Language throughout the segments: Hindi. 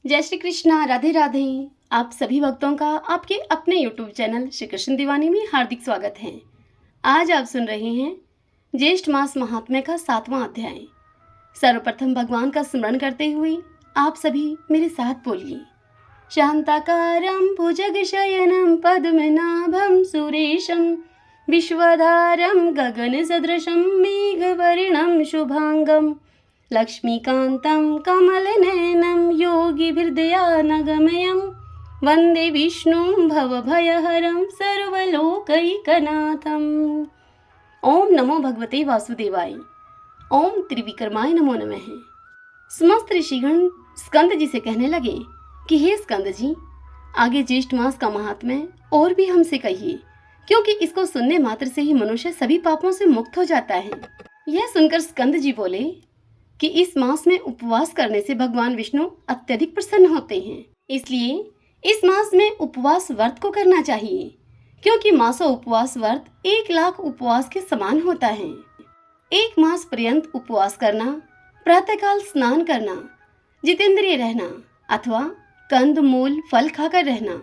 जय श्री कृष्णा, राधे राधे। आप सभी भक्तों का आपके अपने YouTube चैनल श्री कृष्ण दीवानी में हार्दिक स्वागत है। आज आप सुन रहे हैं ज्येष्ठ मास महात्म्य का 7वां अध्याय। सर्वप्रथम भगवान का स्मरण करते हुए आप सभी मेरे साथ बोलिए। शांताकारं भुजगशयनं पद्मनाभं सुरेशं विश्वधारं गगनसदृशं मेघवर्णं शुभांगं लक्ष्मीकान्तं कमलनयनं योगिभिर्दयानगमयं वन्दे विष्णुं भवभयहरं सर्वलोकैकनाथम्। ओम नमो भगवते वासुदेवाय। ओम त्रिविक्रमाय नमो नमः। समस्त ऋषिगण स्कंद जी से कहने लगे कि हे स्कंद जी, आगे ज्येष्ठ मास का महात्म्य और भी हमसे कहिए, क्योंकि इसको सुनने मात्र से ही मनुष्य सभी पापों से मुक्त हो जाता है। यह सुनकर स्कंद जी बोले कि इस मास में उपवास करने से भगवान विष्णु अत्यधिक प्रसन्न होते हैं, इसलिए इस मास में उपवास व्रत को करना चाहिए, क्योंकि मासों उपवास व्रत 1,00,000 उपवास के समान होता है। 1 मास पर्यंत उपवास करना, प्रातःकाल स्नान करना, जितेंद्रिय रहना अथवा कंद मूल फल खाकर रहना,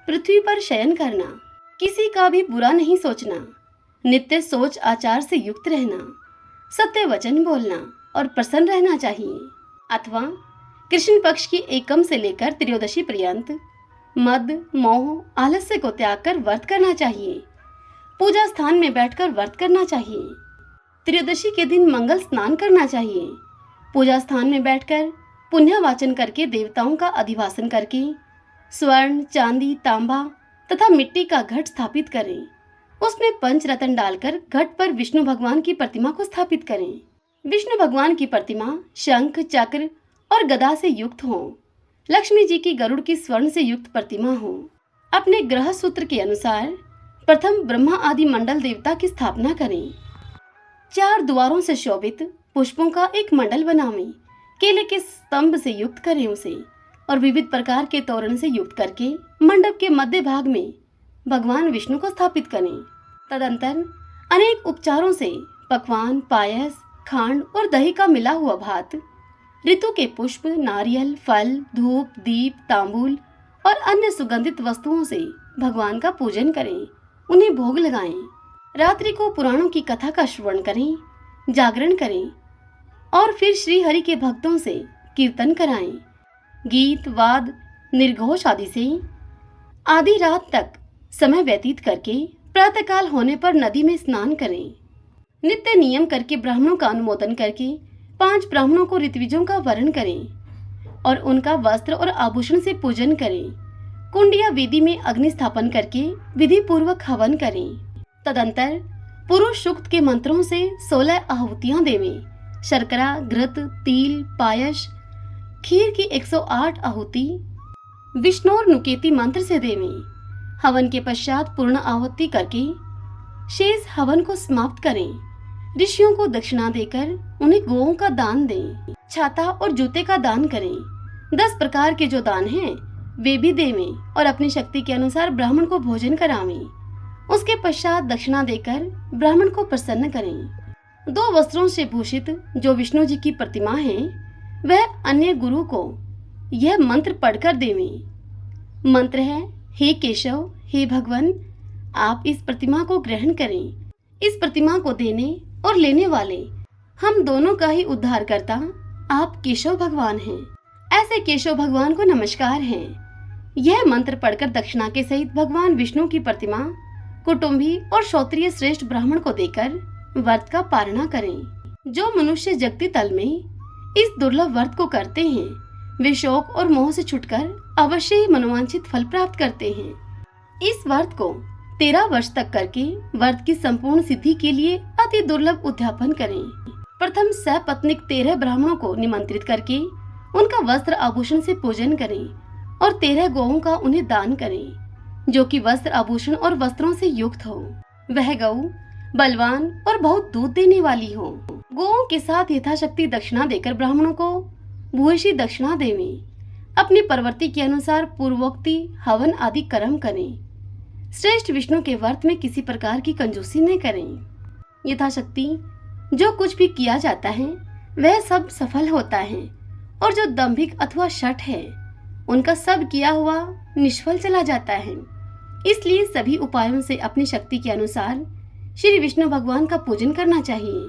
पृथ्वी पर शयन करना, किसी का भी बुरा नहीं सोचना, नित्य सोच आचार से युक्त रहना, सत्य वचन बोलना और प्रसन्न रहना चाहिए, अथवा कृष्ण पक्ष की एकम से लेकर त्रयोदशी पर्यंत मद मोह आलस्य को त्याग कर व्रत करना चाहिए। पूजा स्थान में बैठकर व्रत करना चाहिए। त्रयोदशी के दिन मंगल स्नान करना चाहिए। पूजा स्थान में बैठकर पुण्य वाचन करके देवताओं का अधिवासन करके स्वर्ण चांदी तांबा तथा मिट्टी का घट स्थापित करें। उसमें पंचरत्न डालकर घट पर विष्णु भगवान की प्रतिमा को स्थापित करें। विष्णु भगवान की प्रतिमा शंख चक्र और गदा से युक्त हो। लक्ष्मी जी की गरुड़ की स्वर्ण से युक्त प्रतिमा हो। अपने ग्रह सूत्र के अनुसार प्रथम ब्रह्मा आदि मंडल देवता की स्थापना करें। 4 द्वारों से शोभित पुष्पों का एक मंडल बनावें। केले के स्तंभ से युक्त करें उसे और विविध प्रकार के तोरण से युक्त करके मंडप के मध्य भाग में भगवान विष्णु को स्थापित करें। तदंतर अनेक उपचारों से पकवान पायस खांड और दही का मिला हुआ भात, ऋतु के पुष्प, नारियल, फल, धूप, दीप, तांबूल और अन्य सुगंधित वस्तुओं से भगवान का पूजन करें, उन्हें भोग लगाएं। रात्रि को पुराणों की कथा का श्रवण करें, जागरण करें और फिर श्री हरि के भक्तों से कीर्तन कराएं। गीत वाद निर्घोष आदि से आधी रात तक समय व्यतीत करके प्रातःकाल होने पर नदी में स्नान करें। नित्य नियम करके ब्राह्मणों का अनुमोदन करके 5 ब्राह्मणों को ऋत्विजों का वरण करें और उनका वस्त्र और आभूषण से पूजन करें। कुंड या वेदी में अग्नि स्थापन करके विधि पूर्वक हवन करें। तदंतर पुरुष सूक्त के मंत्रों से 16 आहुतियां देवें। शर्करा, घृत, तिल, पायस, खीर की 108 आहुति विष्णोर नुकेति मंत्र से देवें। हवन के पश्चात पूर्ण आहुति करके शेष हवन को समाप्त करें। ऋषियों को दक्षिणा देकर उन्हें गोओं का दान दें। छाता और जूते का दान करें। 10 प्रकार के जो दान हैं वे भी देवें और अपनी शक्ति के अनुसार ब्राह्मण को भोजन करावें। उसके पश्चात दक्षिणा देकर ब्राह्मण को प्रसन्न करें। 2 वस्त्रों से भूषित जो विष्णु जी की प्रतिमा है वह अन्य गुरु को यह मंत्र पढ़कर देवें। मंत्र है, हे केशव, हे भगवान, आप इस प्रतिमा को ग्रहण करें। इस प्रतिमा को देने और लेने वाले हम दोनों का ही उद्धार करता आप केशव भगवान हैं। ऐसे केशव भगवान को नमस्कार है। यह मंत्र पढ़कर दक्षिणा के सहित भगवान विष्णु की प्रतिमा कुटुंबी और क्षत्रिय श्रेष्ठ ब्राह्मण को देकर व्रत का पारणा करें। जो मनुष्य जगती तल में इस दुर्लभ व्रत को करते हैं वे शोक और मोह से छुटकर अवश्य ही मनोवांछित फल प्राप्त करते हैं। इस व्रत को 13 वर्ष तक करके व्रत की संपूर्ण सिद्धि के लिए अति दुर्लभ उद्यापन करें। प्रथम सपत्नीक 13 ब्राह्मणों को निमंत्रित करके उनका वस्त्र आभूषण से पूजन करें और 13 गौओं का उन्हें दान करें, जो कि वस्त्र आभूषण और वस्त्रों से युक्त हो। वह गौ बलवान और बहुत दूध देने वाली हो। गौओं के साथ यथाशक्ति दक्षिणा देकर ब्राह्मणों को भूयसी दक्षिणा देवें। अपनी प्रवृत्ति के अनुसार पूर्वोक्ति हवन आदि कर्म करें। श्रेष्ठ विष्णु के व्रत में किसी प्रकार की कंजूसी न करें। यथाशक्ति जो कुछ भी किया जाता है वह सब सफल होता है और जो दंभिक अथवा शठ है उनका सब किया हुआ निष्फल चला जाता है। इसलिए सभी उपायों से अपनी शक्ति के अनुसार श्री विष्णु भगवान का पूजन करना चाहिए।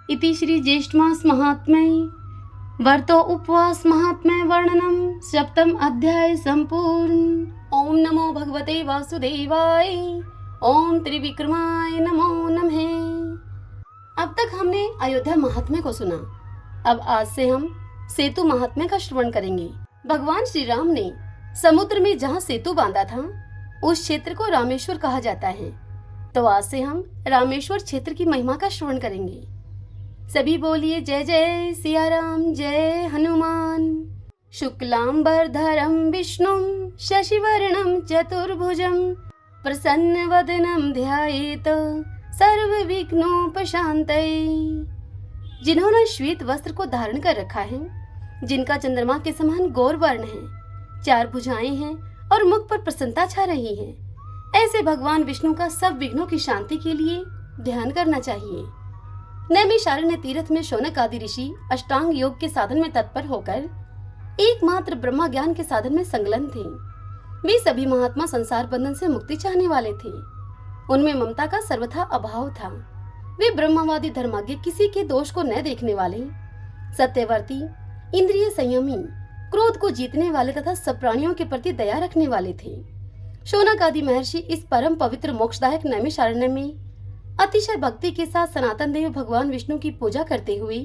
इति श्री ज्येष्ठ मास महात्म्ये व्रतो उपवास महात्म्य वर्णनम सप्तम अध्याय संपूर्ण। ओम नमो भगवते वासुदेवाय। ओम त्रिविक्रमाय नमो नमः। अब तक हमने अयोध्या महात्म्य को सुना। अब आज से हम सेतु महात्म्य का श्रवण करेंगे। भगवान श्री राम ने समुद्र में जहाँ सेतु बांधा था उस क्षेत्र को रामेश्वर कहा जाता है। तो आज से हम रामेश्वर क्षेत्र की महिमा का श्रवण करेंगे। सभी बोलिए जय जय सिया राम, जय हनुमान। शुक्लांबरधरं विष्णुं शशिवर्णं चतुर्भुजं प्रसन्नवदनं ध्यायेत सर्वविघ्नोपशान्तये। जिन्होंने श्वेत वस्त्र को धारण कर रखा है, जिनका चंद्रमा के समान गौर वर्ण है, 4 भुजाएं हैं और मुख पर प्रसन्नता छा रही है, ऐसे भगवान विष्णु का सब विघ्नों की शांति के लिए ध्यान करना चाहिए। नैमिषारण्य तीर्थ में शौनक आदि ऋषि अष्टांग योग के साधन में तत्पर होकर एकमात्र ब्रह्म ज्ञान के साधन में संलग्न थे। वे सभी महात्मा संसार बंधन से मुक्ति चाहने वाले थे। उनमें ममता का सर्वथा अभाव था। वे ब्रह्मवादी धर्माज्ञ, किसी के दोष को न देखने वाले, सत्यवर्ती, इंद्रिय संयमी, क्रोध को जीतने वाले तथा सब प्राणियों के प्रति दया रखने वाले थे। शौनक आदि महर्षि इस परम पवित्र मोक्षदायक नैमिषारण्य में अतिशय भक्ति के साथ सनातन देव भगवान विष्णु की पूजा करते हुए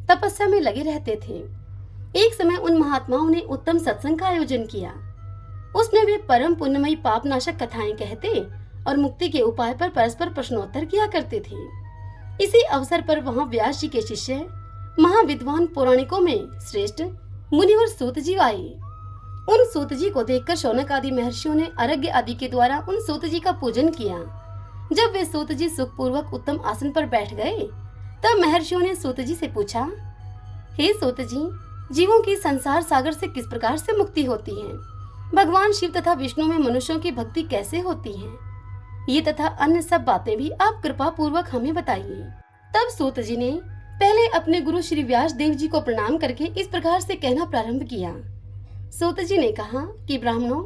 तपस्या में लगे रहते थे। एक समय उन महात्माओं ने उत्तम सत्संग का आयोजन किया। उसमें वे परम पुण्यमयी पाप नाशक कथाएं कहते और मुक्ति के उपाय पर परस्पर प्रश्नोत्तर किया करते थे। इसी अवसर पर वहां व्यास जी के शिष्य महाविद्वान पौराणिकों में श्रेष्ठ मुनिवर सूत जी आए। उन सूत जी को देखकर शौनक आदि महर्षियों ने अर्घ्य आदि के द्वारा उन सूत जी का पूजन किया। जब वे सूत जी सुखपूर्वक उत्तम आसन पर बैठ गए, तब महर्षियों ने सूत जी से पूछा, हे सूत जी, जीवों की संसार सागर से किस प्रकार से मुक्ति होती है? भगवान शिव तथा विष्णु में मनुष्यों की भक्ति कैसे होती है? ये तथा अन्य सब बातें भी आप कृपा पूर्वक हमें बताइए। तब सूत जी ने पहले अपने गुरु श्री व्यास देव जी को प्रणाम करके इस प्रकार से कहना प्रारंभ किया। सूत जी ने कहा कि ब्राह्मणों,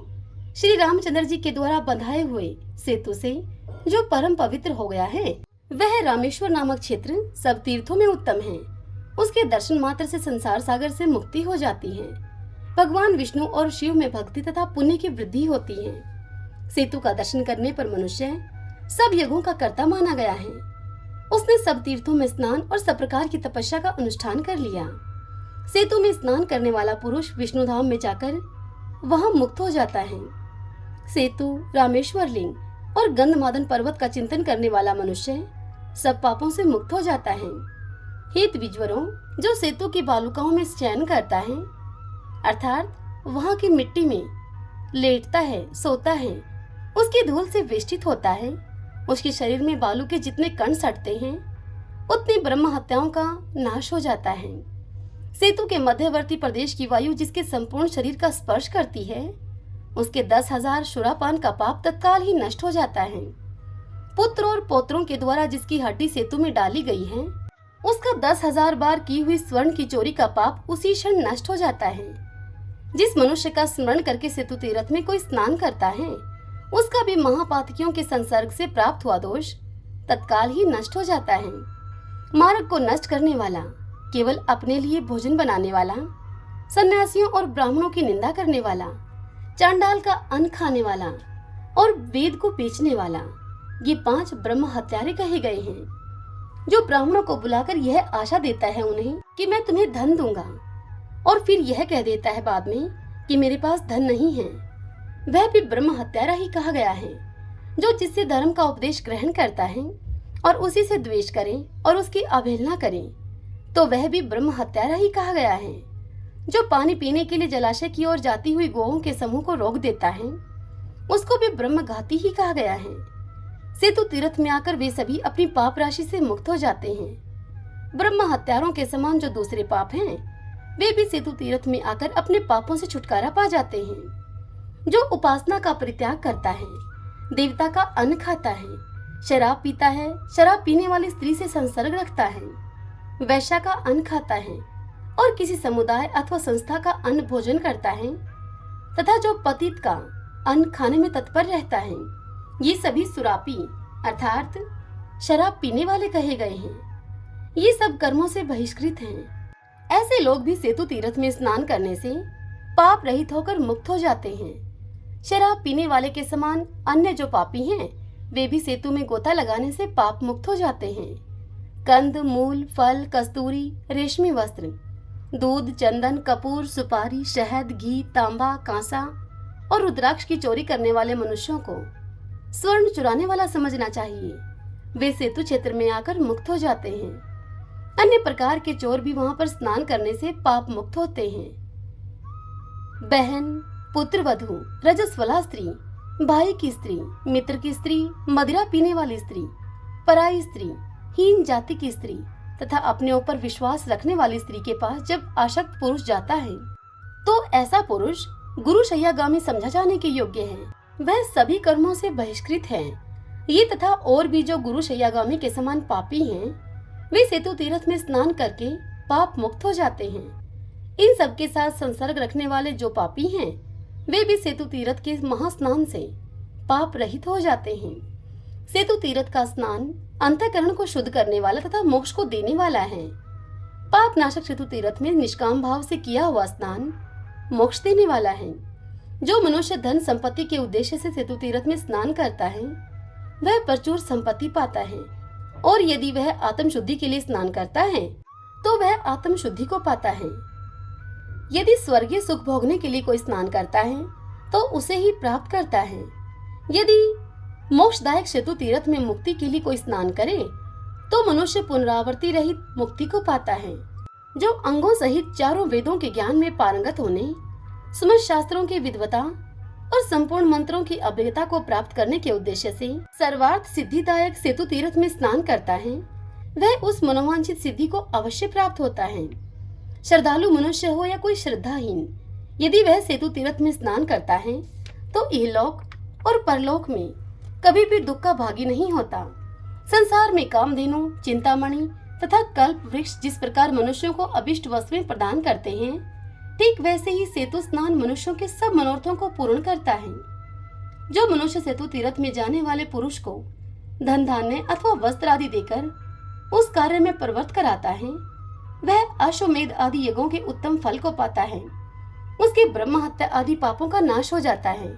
श्री रामचंद्र जी के द्वारा बंधाए हुए सेतु से जो परम पवित्र हो गया है, वह रामेश्वर नामक क्षेत्र सब तीर्थों में उत्तम है। उसके दर्शन मात्र से संसार सागर से मुक्ति हो जाती है। भगवान विष्णु और शिव में भक्ति तथा पुण्य की वृद्धि होती है। सेतु का दर्शन करने पर मनुष्य सब यज्ञों का कर्ता माना गया है। उसने सब तीर्थों में स्नान और सब प्रकार की तपस्या का अनुष्ठान कर लिया। सेतु में स्नान करने वाला पुरुष विष्णु धाम में जाकर वहां मुक्त हो जाता है। सेतु, रामेश्वर लिंग और गंधमादन पर्वत का चिंतन करने वाला मनुष्य सब पापों से मुक्त हो जाता है। हे द्विजवरों, जो सेतु की बालुकाओं में शयन करता है, अर्थात वहां की मिट्टी में लेटता है, सोता है, उसकी धूल से वेष्टित होता है, उसके शरीर में बालू के जितने कण सटते हैं, उतनी ब्रह्म हत्याओं का नाश हो जाता है। सेतु के मध्यवर्ती प्रदेश की वायु जिसके संपूर्ण शरीर का स्पर्श करती है, उसके 10,000 शुरापान का पाप तत्काल ही नष्ट हो जाता है। पुत्र और पौत्रों के द्वारा जिसकी हड्डी सेतु में डाली गई है, उसका 10,000 बार की हुई स्वर्ण की चोरी का पाप उसी क्षण नष्ट हो जाता है। जिस मनुष्य का स्मरण करके सेतु तीर्थ में कोई स्नान करता है, उसका भी महापातकियों के संसर्ग से प्राप्त हुआ दोष तत्काल ही नष्ट हो जाता है। मार्ग को नष्ट करने वाला, केवल अपने लिए भोजन बनाने वाला, सन्यासियों और ब्राह्मणों की निंदा करने वाला, चांडाल का अन्न खाने वाला और वेद को बेचने वाला, ये 5 ब्रह्म हत्यारे कहे गए हैं। जो ब्राह्मणों को बुलाकर यह आशा देता है उन्हें कि मैं तुम्हें धन दूंगा, और फिर यह कह देता है बाद में कि मेरे पास धन नहीं है, वह भी ब्रह्म हत्यारा ही कहा गया है। जो जिससे धर्म का उपदेश ग्रहण करता है और उसी से द्वेष करे और उसकी अवहेलना करे, तो वह भी ब्रह्म हत्यारा ही कहा गया है। जो पानी पीने के लिए जलाशय की ओर जाती हुई गौओं के समूह को रोक देता है, उसको भी ब्रह्मघाती ही कहा गया है। सेतु तीर्थ में आकर वे सभी अपनी पाप राशि से मुक्त हो जाते हैं। ब्रह्म हत्यारों के समान जो दूसरे पाप हैं, वे भी सेतु तीर्थ में आकर अपने पापों से छुटकारा पा जाते हैं। जो उपासना का परित्याग करता है, देवता का अन्न खाता है, शराब पीता है, शराब पीने वाली स्त्री से संसर्ग रखता है, वैश्या का अन्न खाता है और किसी समुदाय अथवा संस्था का अन्न भोजन करता है, तथा जो पतित का अन्न खाने में तत्पर रहता है, ये सभी सुरापी अर्थात शराब पीने वाले कहे गए हैं। ये सब कर्मों से बहिष्कृत हैं। ऐसे लोग भी सेतु तीर्थ में स्नान करने से पाप रहित होकर मुक्त हो जाते हैं। शराब पीने वाले के समान अन्य जो पापी हैं, वे भी सेतु में गोता लगाने से पाप मुक्त हो जाते हैं। कंद, मूल, फल, कस्तूरी, रेशमी वस्त्र, दूध, चंदन, कपूर, सुपारी, शहद, घी, तांबा, कांसा और रुद्राक्ष की चोरी करने वाले मनुष्यों को स्वर्ण चुराने वाला समझना चाहिए। वे सेतु क्षेत्र में आकर मुक्त हो जाते हैं। अन्य प्रकार के चोर भी वहां पर स्नान करने से पाप मुक्त होते हैं। बहन, पुत्र वधू, रजस्वला स्त्री, भाई की स्त्री, मित्र की स्त्री, मदिरा पीने वाली स्त्री, पराई स्त्री, हीन जाति की स्त्री तथा अपने ऊपर विश्वास रखने वाली स्त्री के पास जब आसक्त पुरुष जाता है तो ऐसा पुरुष गुरु शय्यागामी समझा जाने के योग्य है। वह सभी कर्मों से बहिष्कृत है। ये तथा और भी जो गुरु शय्यागामी के समान पापी हैं, वे सेतु तीर्थ में स्नान करके पाप मुक्त हो जाते हैं। इन सब के साथ संसर्ग रखने वाले जो पापी हैं, वे भी सेतु तीर्थ के महास्नान से पाप रहित हो जाते हैं। सेतु तीर्थ का स्नान अंतःकरण को शुद्ध करने वाला तथा मोक्ष को देने वाला है। पाप नाशक सेतु तीर्थ में निष्काम भाव से किया हुआ स्नान मोक्ष देने वाला है। जो मनुष्य धन संपत्ति के उद्देश्य से सेतु तीर्थ में स्नान करता है, वह प्रचुर संपत्ति पाता है, और यदि वह आत्म शुद्धि के लिए स्नान करता है तो वह आत्म शुद्धि को पाता है। यदि स्वर्गीय सुख भोगने के लिए कोई स्नान करता है तो उसे ही प्राप्त करता है। यदि मोक्षदायक सेतु तीर्थ में मुक्ति के लिए कोई स्नान करे तो मनुष्य पुनरावृत्ति रहित मुक्ति को पाता है। जो अंगों सहित चारों वेदों के ज्ञान में पारंगत होने, समस्त शास्त्रों की विद्वता और संपूर्ण मंत्रों की अभिज्ञता को प्राप्त करने के उद्देश्य से सर्वार्थ सिद्धिदायक सेतु तीर्थ में स्नान करता है, वह उस मनोवांछित सिद्धि को अवश्य प्राप्त होता है। श्रद्धालु मनुष्य हो या कोई श्रद्धाहीन, यदि वह सेतु तीर्थ में स्नान करता है तो इहलोक और परलोक में कभी भी दुख का भागी नहीं होता। संसार में कामधेनु, चिंतामणि तथा कल्प वृक्ष जिस प्रकार मनुष्यों को अभिष्ट वस्तुएं प्रदान करते हैं, ठीक वैसे ही सेतु स्नान मनुष्यों के सब मनोरथों को पूर्ण करता है। जो मनुष्य सेतु तीर्थ में जाने वाले पुरुष को धन धान्य अथवा वस्त्र आदि देकर उस कार्य में प्रवृत्त कराता है, वह अश्वमेध आदि यज्ञों के उत्तम फल को पाता है। उसके ब्रह्म हत्या आदि पापों का नाश हो जाता है।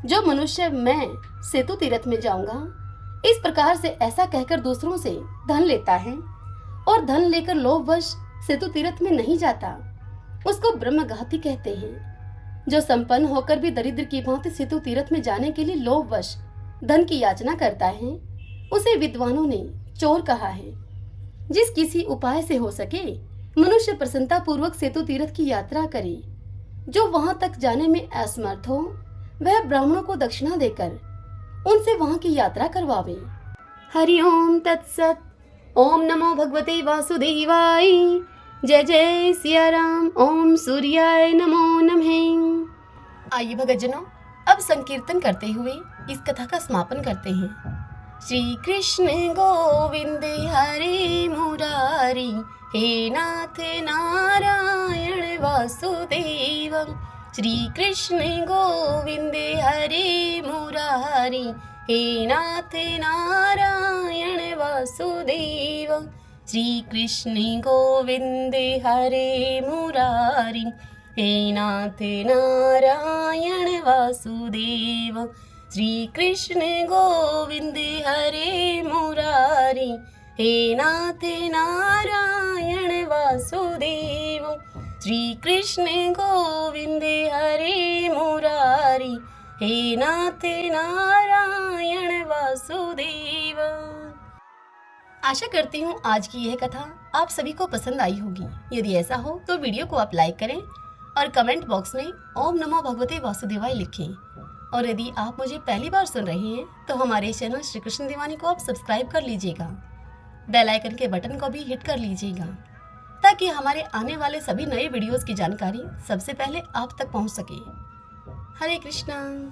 जो मनुष्य मैं सेतु तीर्थ में जाऊंगा इस प्रकार से ऐसा कहकर दूसरों से धन लेता है और धन लेकर लोभवश सेतु तीर्थ में नहीं जाता, उसको ब्रह्मघाती कहते हैं। जो संपन्न होकर भी दरिद्र की भांति सेतु तीर्थ में जाने के लिए लोभवश धन की याचना करता है, उसे विद्वानों ने चोर कहा है। जिस किसी उपाय से हो सके मनुष्य प्रसन्नता पूर्वक सेतु तीर्थ की यात्रा करे। जो वहां तक जाने में असमर्थ हो, वह ब्राह्मणों को दक्षिणा देकर उनसे वहां की यात्रा करवावे। हरिओम तत्सत। ओम नमो भगवते वासुदेवाय। जय जय सिया राम। ओम सूर्याय नमो नमः। आइए भगतजनों, अब संकीर्तन करते हुए इस कथा का समापन करते हैं। श्री कृष्ण गोविंद हरे मुरारी, हे नाथ नारायण वासुदेव। श्री कृष्ण गोविंद हरे मुरारी, हे नाथ नारायण वासुदेव। श्री कृष्ण गोविंद हरे मुरारी, हे नाथ नारायण वासुदेव। श्री कृष्ण गोविंद हरे मुरारी, हे नाथ नारायण वासुदेव। श्री कृष्ण गोविंद हरे मुरारी, हे नाथ नारायण वासुदेव। आशा करती हूँ आज की यह कथा आप सभी को पसंद आई होगी। यदि ऐसा हो तो वीडियो को आप लाइक करें और कमेंट बॉक्स में ओम नमो भगवते वासुदेवाय लिखें। और यदि आप मुझे पहली बार सुन रहे हैं तो हमारे चैनल श्री कृष्ण दीवानी को आप सब्सक्राइब कर लीजिएगा। बेल आइकन के बटन को भी हिट कर लीजिएगा ताकि हमारे आने वाले सभी नए वीडियोस की जानकारी सबसे पहले आप तक पहुंच सके। हरे कृष्णा।